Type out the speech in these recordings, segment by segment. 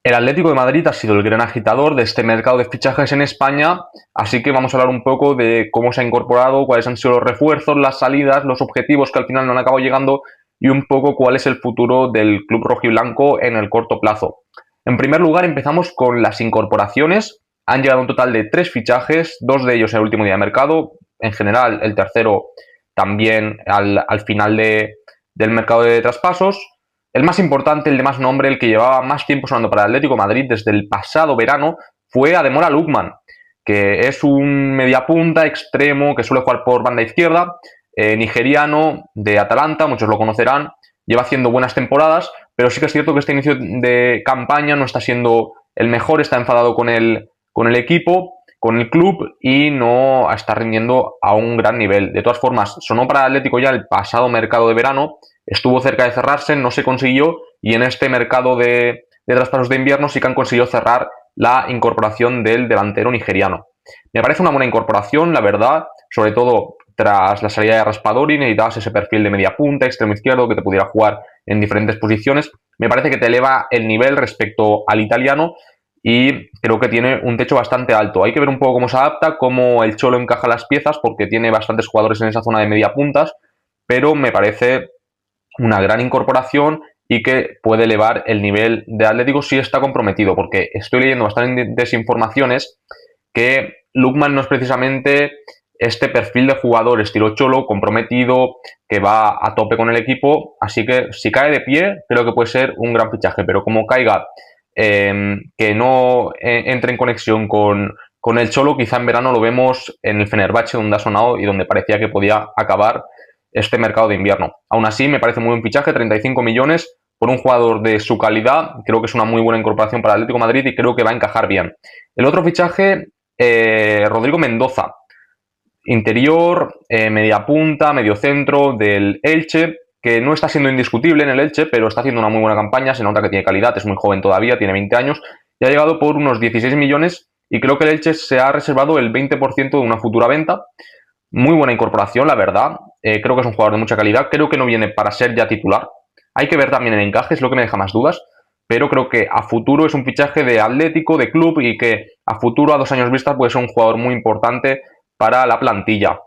El Atlético de Madrid ha sido el gran agitador de este mercado de fichajes en España, así que vamos a hablar un poco de cómo se ha incorporado, cuáles han sido los refuerzos, las salidas, los objetivos que al final no han acabado llegando y un poco cuál es el futuro del club rojiblanco en el corto plazo. En primer lugar, empezamos con las incorporaciones. Han llegado un total de 3 fichajes, 2 de ellos en el último día de mercado, en general el tercero también al final del mercado de traspasos. El más importante, el de más nombre, el que llevaba más tiempo sonando para el Atlético de Madrid desde el pasado verano, fue Ademola Lookman, que es un mediapunta extremo que suele jugar por banda izquierda, nigeriano de Atalanta, muchos lo conocerán, lleva haciendo buenas temporadas, pero sí que es cierto que este inicio de campaña no está siendo el mejor, está enfadado con el equipo, con el club y no está rindiendo a un gran nivel. De todas formas, sonó para el Atlético ya el pasado mercado de verano, estuvo cerca de cerrarse, no se consiguió y en este mercado de traspasos de invierno sí que han conseguido cerrar la incorporación del delantero nigeriano. Me parece una buena incorporación, la verdad, sobre todo tras la salida de Raspadori, necesitabas ese perfil de media punta, extremo izquierdo, que te pudiera jugar en diferentes posiciones. Me parece que te eleva el nivel respecto al italiano y creo que tiene un techo bastante alto. Hay que ver un poco cómo se adapta, cómo el Cholo encaja las piezas, porque tiene bastantes jugadores en esa zona de media puntas, pero me parece una gran incorporación y que puede elevar el nivel de Atlético si está comprometido, porque estoy leyendo bastantes desinformaciones que Lookman no es precisamente este perfil de jugador estilo Cholo, comprometido, que va a tope con el equipo, así que si cae de pie creo que puede ser un gran fichaje, pero como caiga, que no entre en conexión con el Cholo, quizá en verano lo vemos en el Fenerbahce, donde ha sonado y donde parecía que podía acabar este mercado de invierno. Aún así, me parece muy buen fichaje, 35 millones por un jugador de su calidad. Creo que es una muy buena incorporación para el Atlético de Madrid y creo que va a encajar bien. El otro fichaje, Rodrigo Mendoza, interior, media punta, medio centro del Elche, que no está siendo indiscutible en el Elche, pero está haciendo una muy buena campaña, se nota que tiene calidad, es muy joven todavía, tiene 20 años, y ha llegado por unos 16 millones y creo que el Elche se ha reservado el 20% de una futura venta. Muy buena incorporación, la verdad. Creo que es un jugador de mucha calidad. Creo que no viene para ser ya titular. Hay que ver también el encaje, es lo que me deja más dudas. Pero creo que a futuro es un fichaje de Atlético, de club, y que a futuro, a 2 años vista, puede ser un jugador muy importante para la plantilla.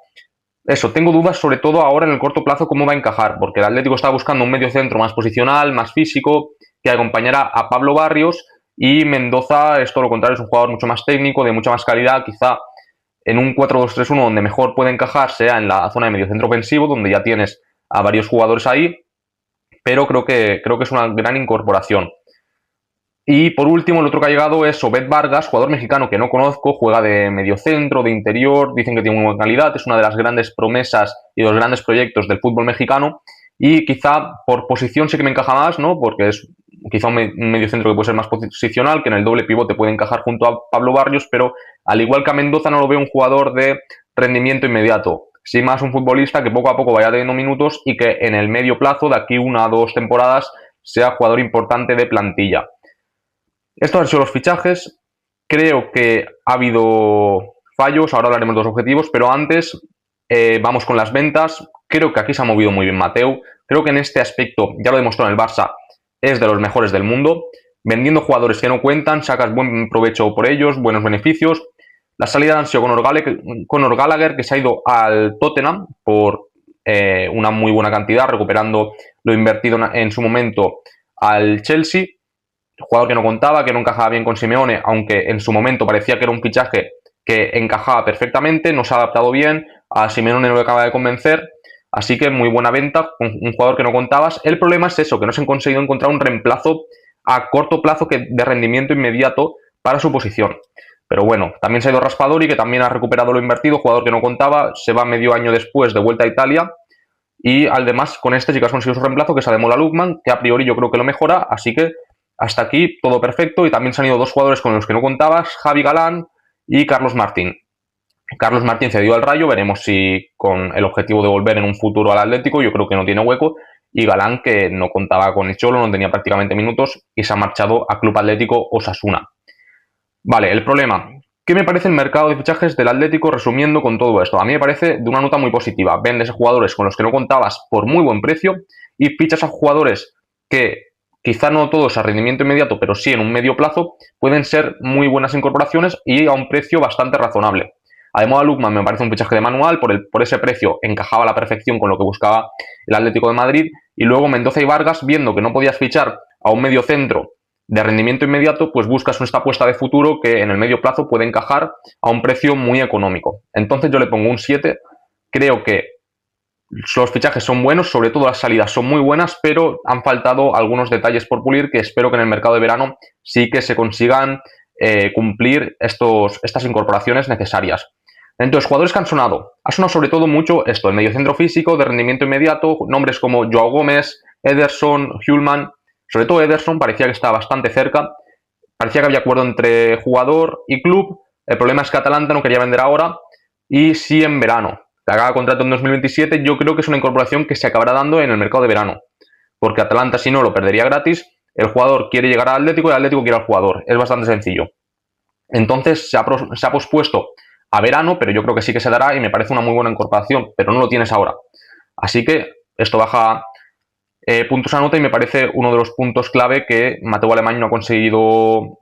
Eso, tengo dudas sobre todo ahora en el corto plazo cómo va a encajar, porque el Atlético está buscando un medio centro más posicional, más físico, que acompañará a Pablo Barrios, y Mendoza es todo lo contrario, es un jugador mucho más técnico, de mucha más calidad, quizá en un 4-2-3-1 donde mejor puede encajar sea en la zona de mediocentro ofensivo, donde ya tienes a varios jugadores ahí, pero creo que es una gran incorporación. Y por último, el otro que ha llegado es Obed Vargas, jugador mexicano que no conozco, juega de mediocentro, de interior, dicen que tiene muy buena calidad, es una de las grandes promesas y de los grandes proyectos del fútbol mexicano, y quizá por posición sí que me encaja más, ¿no? Porque es quizá un mediocentro que puede ser más posicional, que en el doble pivote puede encajar junto a Pablo Barrios, pero al igual que a Mendoza no lo veo un jugador de rendimiento inmediato, sí más un futbolista que poco a poco vaya teniendo minutos y que en el medio plazo, de aquí 1 a 2 temporadas, sea jugador importante de plantilla. Estos han sido los fichajes. Creo que ha habido fallos, ahora hablaremos de los objetivos, pero antes vamos con las ventas. Creo que aquí se ha movido muy bien Mateu. Creo que en este aspecto, ya lo demostró en el Barça, es de los mejores del mundo. Vendiendo jugadores que no cuentan, sacas buen provecho por ellos, buenos beneficios. La salida han sido Conor Gallagher, que se ha ido al Tottenham por una muy buena cantidad, recuperando lo invertido en su momento al Chelsea. Jugador que no contaba, que no encajaba bien con Simeone, aunque en su momento parecía que era un fichaje que encajaba perfectamente, no se ha adaptado bien, a Simeone no le acaba de convencer, así que muy buena venta, un jugador que no contabas. El problema es eso, que no se han conseguido encontrar un reemplazo a corto plazo de rendimiento inmediato para su posición. Pero bueno, también se ha ido Raspadori, que también ha recuperado lo invertido, jugador que no contaba, se va medio año después de vuelta a Italia, y además con este sí que has conseguido su reemplazo, que es Ademola Lookman, que a priori yo creo que lo mejora, así que hasta aquí todo perfecto. Y también se han ido 2 jugadores con los que no contabas, Javi Galán y Carlos Martín. Carlos Martín cedió al Rayo, veremos si con el objetivo de volver en un futuro al Atlético, yo creo que no tiene hueco, y Galán, que no contaba con el Cholo, no tenía prácticamente minutos y se ha marchado a Club Atlético Osasuna. Vale, el problema. ¿Qué me parece el mercado de fichajes del Atlético resumiendo con todo esto? A mí me parece de una nota muy positiva. Vendes a jugadores con los que no contabas por muy buen precio y fichas a jugadores que quizá no todos a rendimiento inmediato, pero sí en un medio plazo, pueden ser muy buenas incorporaciones y a un precio bastante razonable. Además, Lookman me parece un fichaje de manual, por ese precio encajaba a la perfección con lo que buscaba el Atlético de Madrid, y luego Mendoza y Vargas, viendo que no podías fichar a un medio centro de rendimiento inmediato, pues buscas esta apuesta de futuro que en el medio plazo puede encajar a un precio muy económico. Entonces yo le pongo un 7, creo que los fichajes son buenos, sobre todo las salidas son muy buenas, pero han faltado algunos detalles por pulir que espero que en el mercado de verano sí que se consigan cumplir estas incorporaciones necesarias. Entonces, jugadores que han sonado. Ha sonado sobre todo mucho esto, el mediocentro físico, de rendimiento inmediato, nombres como Joao Gómez, Ederson, Hjulman. Sobre todo Ederson parecía que estaba bastante cerca. Parecía que había acuerdo entre jugador y club. El problema es que Atalanta no quería vender ahora y sí en verano. Que acaba contrato en 2027, yo creo que es una incorporación que se acabará dando en el mercado de verano. Porque Atalanta, si no, lo perdería gratis. El jugador quiere llegar al Atlético y el Atlético quiere al jugador. Es bastante sencillo. Entonces se ha pospuesto a verano, pero yo creo que sí que se dará y me parece una muy buena incorporación, pero no lo tienes ahora. Así que esto baja puntos a nota y me parece uno de los puntos clave que Mateu Alemany no ha conseguido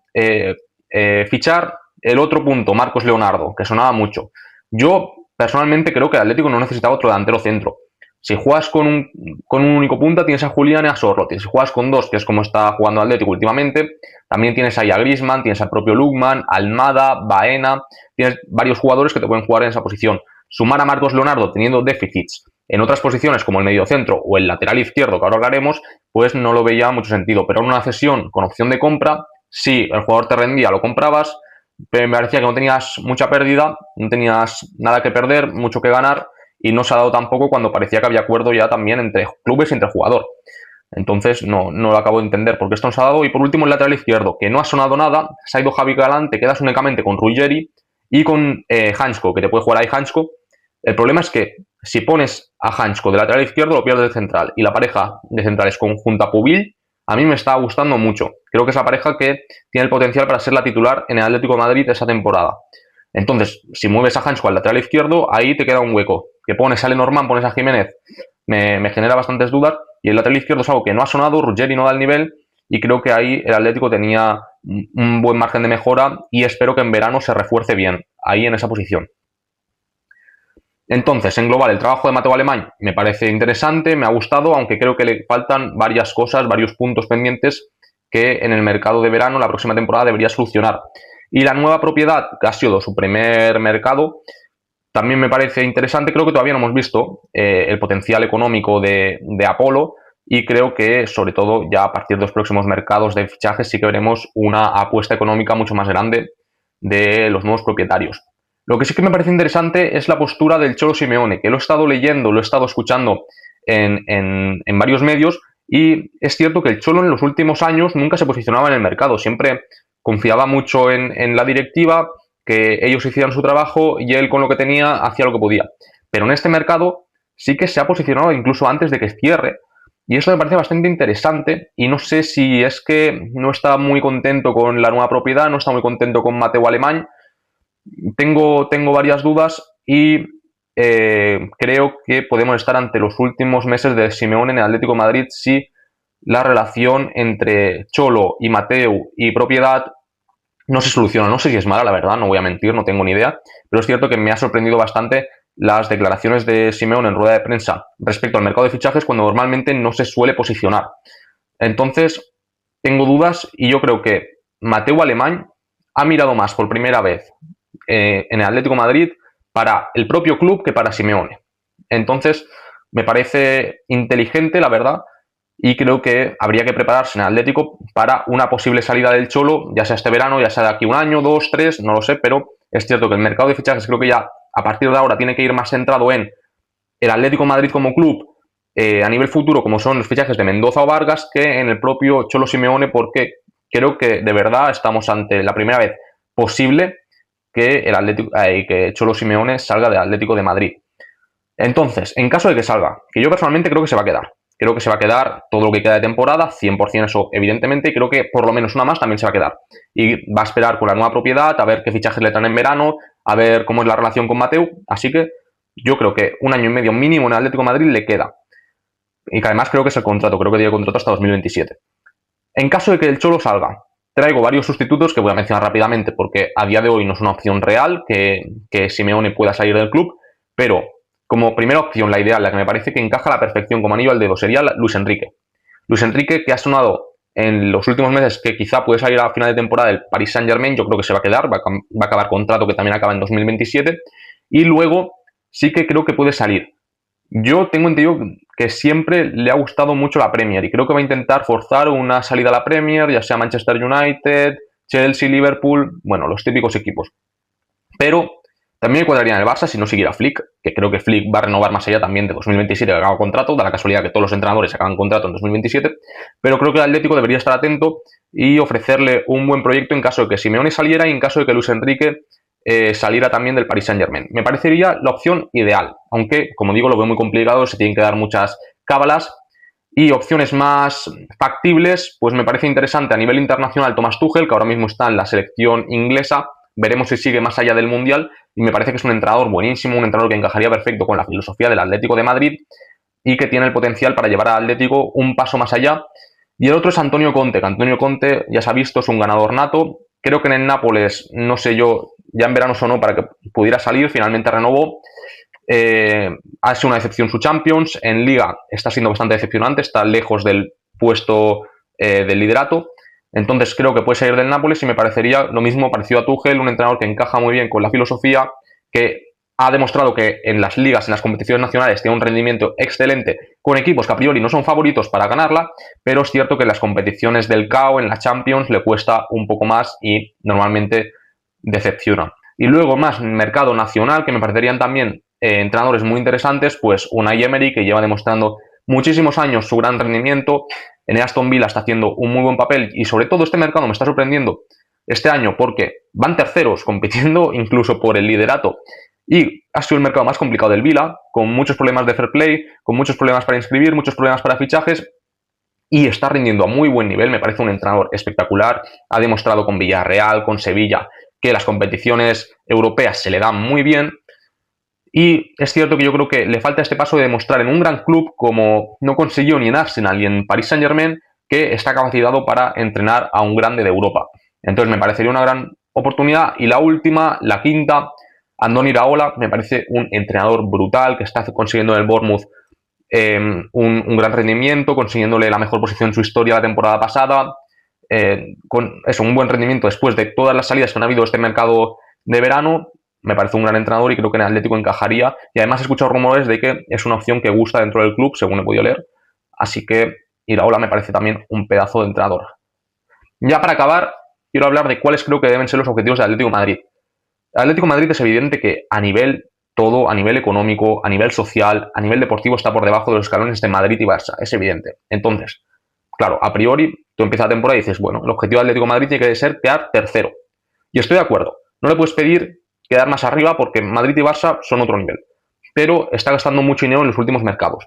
fichar. El otro punto, Marcos Leonardo, que sonaba mucho. Yo personalmente creo que el Atlético no necesitaba otro delantero centro. Si juegas con un único punta, tienes a Julián y a Sorloth. Si juegas con dos, que es como está jugando Atlético últimamente, también tienes ahí a Griezmann, tienes al propio Lookman, Almada, Baena, tienes varios jugadores que te pueden jugar en esa posición. Sumar a Marcos Leonardo teniendo déficits en otras posiciones como el mediocentro o el lateral izquierdo, que ahora hablaremos, pues no lo veía mucho sentido. Pero en una cesión con opción de compra, si el jugador te rendía, lo comprabas, pero me parecía que no tenías mucha pérdida, no tenías nada que perder, mucho que ganar, y no se ha dado tampoco cuando parecía que había acuerdo ya también entre clubes y entre jugador. Entonces no lo acabo de entender por qué esto no se ha dado. Y por último el lateral izquierdo, que no ha sonado nada, se ha ido Javi Galán, te quedas únicamente con Ruggeri y con Hansko, que te puede jugar ahí Hansko. El problema es que si pones a Hansko de lateral izquierdo lo pierdes de central, y la pareja de centrales conjunta Pubil a mí me está gustando mucho. Creo que es la pareja que tiene el potencial para ser la titular en el Atlético de Madrid esa temporada. Entonces, si mueves a Hansko al lateral izquierdo, ahí te queda un hueco. Que pones a Lenormand, pones a Jiménez, me genera bastantes dudas. Y el lateral izquierdo es algo que no ha sonado, Ruggeri no da el nivel, y creo que ahí el Atlético tenía un buen margen de mejora y espero que en verano se refuerce bien ahí en esa posición. Entonces, en global, el trabajo de Mateu Alemany me parece interesante, me ha gustado, aunque creo que le faltan varias cosas, varios puntos pendientes que en el mercado de verano, la próxima temporada, debería solucionar. Y la nueva propiedad, que ha sido su primer mercado, también me parece interesante. Creo que todavía no hemos visto el potencial económico de Apolo, y creo que, sobre todo, ya a partir de los próximos mercados de fichajes sí que veremos una apuesta económica mucho más grande de los nuevos propietarios. Lo que sí que me parece interesante es la postura del Cholo Simeone, que lo he estado leyendo, lo he estado escuchando en varios medios, y es cierto que el Cholo en los últimos años nunca se posicionaba en el mercado, siempre confiaba mucho en la directiva, que ellos hicieran su trabajo y él con lo que tenía hacía lo que podía. Pero en este mercado sí que se ha posicionado incluso antes de que cierre, y eso me parece bastante interesante, y no sé si es que no está muy contento con la nueva propiedad, no está muy contento con Mateu Alemany. Tengo varias dudas y creo que podemos estar ante los últimos meses de Simeone en el Atlético de Madrid si la relación entre Cholo y Mateu y propiedad no se soluciona. No sé si es mala, la verdad, no voy a mentir, no tengo ni idea, pero es cierto que me ha sorprendido bastante las declaraciones de Simeone en rueda de prensa respecto al mercado de fichajes, cuando normalmente no se suele posicionar. Entonces, tengo dudas, y yo creo que Mateu Alemany ha mirado más por primera vez en el Atlético de Madrid para el propio club que para Simeone. Entonces, me parece inteligente, la verdad, y creo que habría que prepararse en el Atlético para una posible salida del Cholo, ya sea este verano, ya sea de aquí un año, 2, 3, no lo sé, pero es cierto que el mercado de fichajes creo que ya a partir de ahora tiene que ir más centrado en el Atlético de Madrid como club a nivel futuro, como son los fichajes de Mendoza o Vargas, que en el propio Cholo Simeone, porque creo que de verdad estamos ante la primera vez posible que el Atlético, que Cholo Simeone salga del Atlético de Madrid. Entonces, en caso de que salga, que yo personalmente creo que se va a quedar. Creo que se va a quedar todo lo que queda de temporada, 100% eso evidentemente, y creo que por lo menos una más también se va a quedar. Y va a esperar con la nueva propiedad, a ver qué fichajes le traen en verano, a ver cómo es la relación con Mateu. Así que yo creo que un año y medio mínimo en el Atlético de Madrid le queda. Y que además creo que es el contrato, creo que tiene contrato hasta 2027. En caso de que el Cholo salga, traigo varios sustitutos que voy a mencionar rápidamente porque a día de hoy no es una opción real que Simeone pueda salir del club, pero como primera opción, la ideal, la que me parece que encaja a la perfección como anillo al dedo, sería Luis Enrique. Luis Enrique, que ha sonado en los últimos meses que quizá puede salir a final de temporada del Paris Saint-Germain, yo creo que se va a quedar, va a acabar contrato que también acaba en 2027, y luego sí que creo que puede salir. Yo tengo entendido que siempre le ha gustado mucho la Premier y creo que va a intentar forzar una salida a la Premier, ya sea Manchester United, Chelsea, Liverpool, bueno, los típicos equipos. Pero también me cuadraría en el Barça si no siguiera Flick, que creo que Flick va a renovar más allá también de 2027, que acaba contrato, da la casualidad que todos los entrenadores acaban contrato en 2027, pero creo que el Atlético debería estar atento y ofrecerle un buen proyecto en caso de que Simeone saliera y en caso de que Luis Enrique saliera también del Paris Saint-Germain. Me parecería la opción ideal, aunque, como digo, lo veo muy complicado, se tienen que dar muchas cábalas. Y opciones más factibles, pues me parece interesante a nivel internacional Thomas Tuchel, que ahora mismo está en la selección inglesa. Veremos si sigue más allá del Mundial y me parece que es un entrenador buenísimo, un entrenador que encajaría perfecto con la filosofía del Atlético de Madrid y que tiene el potencial para llevar al Atlético un paso más allá. Y el otro es Antonio Conte, que Antonio Conte ya se ha visto, es un ganador nato. Creo que en el Nápoles, no sé yo, ya en verano sonó para que pudiera salir, finalmente renovó. Ha sido una decepción su Champions, en Liga está siendo bastante decepcionante, está lejos del puesto del liderato. Entonces creo que puede salir del Nápoles y me parecería lo mismo parecido a Tuchel, un entrenador que encaja muy bien con la filosofía, que ha demostrado que en las ligas, en las competiciones nacionales, tiene un rendimiento excelente con equipos que a priori no son favoritos para ganarla, pero es cierto que en las competiciones del CAO, en la Champions, le cuesta un poco más y normalmente decepciona. Y luego más mercado nacional, que me parecerían también entrenadores muy interesantes, pues Unai Emery, que lleva demostrando muchísimos años su gran rendimiento. En Aston Villa está haciendo un muy buen papel y sobre todo este mercado me está sorprendiendo este año porque van terceros compitiendo incluso por el liderato y ha sido el mercado más complicado del Villa, con muchos problemas de fair play, con muchos problemas para inscribir, muchos problemas para fichajes y está rindiendo a muy buen nivel. Me parece un entrenador espectacular, ha demostrado con Villarreal, con Sevilla, que las competiciones europeas se le dan muy bien. Y es cierto que yo creo que le falta este paso de demostrar en un gran club como no consiguió ni en Arsenal ni en Paris Saint-Germain que está capacitado para entrenar a un grande de Europa. Entonces me parecería una gran oportunidad. Y la última, la quinta, Andoni Iraola, me parece un entrenador brutal que está consiguiendo en el Bournemouth un gran rendimiento, consiguiéndole la mejor posición en su historia la temporada pasada, con eso, un buen rendimiento después de todas las salidas que han habido este mercado de verano. Me parece un gran entrenador y creo que en el Atlético encajaría. Y además he escuchado rumores de que es una opción que gusta dentro del club, según he podido leer. Así que Iraola me parece también un pedazo de entrenador. Ya para acabar, quiero hablar de cuáles creo que deben ser los objetivos del Atlético de Madrid. El Atlético de Madrid es evidente que a nivel todo, a nivel económico, a nivel social, a nivel deportivo está por debajo de los escalones de Madrid y Barça. Es evidente. Entonces, claro, a priori, tú empiezas la temporada y dices, bueno, el objetivo del Atlético de Madrid tiene que ser quedar tercero. Y estoy de acuerdo. No le puedes pedir quedar más arriba porque Madrid y Barça son otro nivel. Pero está gastando mucho dinero en los últimos mercados.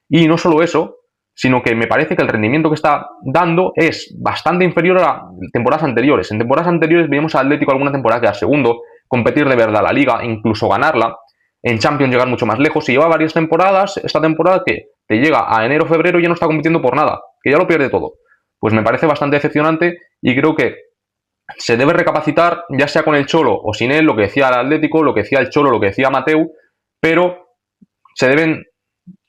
Y no solo eso, sino que me parece que el rendimiento que está dando es bastante inferior a temporadas anteriores. En temporadas anteriores vimos al Atlético alguna temporada quedar segundo, competir de verdad la Liga, incluso ganarla, en Champions llegar mucho más lejos. Y lleva varias temporadas, esta temporada que te llega a enero, febrero y ya no está compitiendo por nada, que ya lo pierde todo. Pues me parece bastante decepcionante y creo que se debe recapacitar, ya sea con el Cholo o sin él, lo que decía el Atlético, lo que decía el Cholo, lo que decía Mateu, pero se deben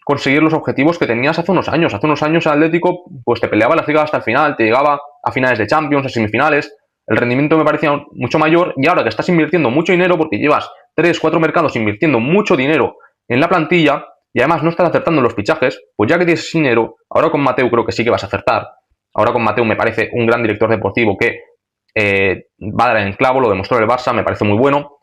conseguir los objetivos que tenías hace unos años. Hace unos años el Atlético pues te peleaba las ligas hasta el final, te llegaba a finales de Champions, a semifinales, el rendimiento me parecía mucho mayor y ahora que estás invirtiendo mucho dinero porque llevas 3, 4 mercados invirtiendo mucho dinero en la plantilla y además no estás acertando en los fichajes, pues ya que tienes ese dinero, ahora con Mateu creo que sí que vas a acertar. Ahora con Mateu me parece un gran director deportivo que va a dar en el clavo, lo demostró el Barça, me parece muy bueno.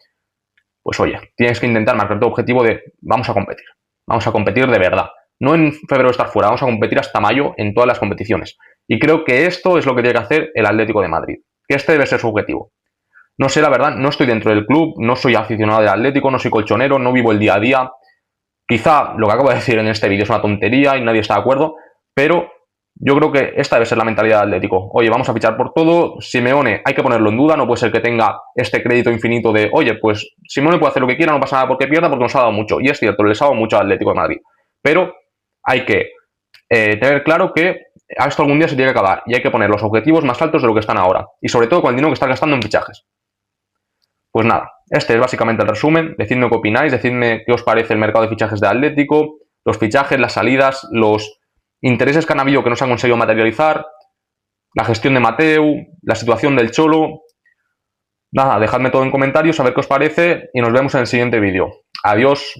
Pues oye, tienes que intentar marcar tu objetivo de vamos a competir de verdad. No en febrero estar fuera, vamos a competir hasta mayo en todas las competiciones. Y creo que esto es lo que tiene que hacer el Atlético de Madrid, que este debe ser su objetivo. No sé, la verdad, no estoy dentro del club, no soy aficionado del Atlético, no soy colchonero, no vivo el día a día. Quizá lo que acabo de decir en este vídeo es una tontería y nadie está de acuerdo, pero yo creo que esta debe ser la mentalidad del Atlético. Oye, vamos a fichar por todo. Simeone hay que ponerlo en duda. No puede ser que tenga este crédito infinito de, oye, pues Simeone puede hacer lo que quiera, no pasa nada porque pierda, porque nos ha dado mucho. Y es cierto, les ha dado mucho al Atlético de Madrid. Pero hay que tener claro que esto algún día se tiene que acabar y hay que poner los objetivos más altos de lo que están ahora. Y sobre todo con el dinero que estás gastando en fichajes. Pues nada, este es básicamente el resumen. Decidme qué opináis, decidme qué os parece el mercado de fichajes de Atlético, los fichajes, las salidas, los intereses que han habido que no se han conseguido materializar, la gestión de Mateu, la situación del Cholo. Nada, dejadme todo en comentarios, a ver qué os parece y nos vemos en el siguiente vídeo. Adiós.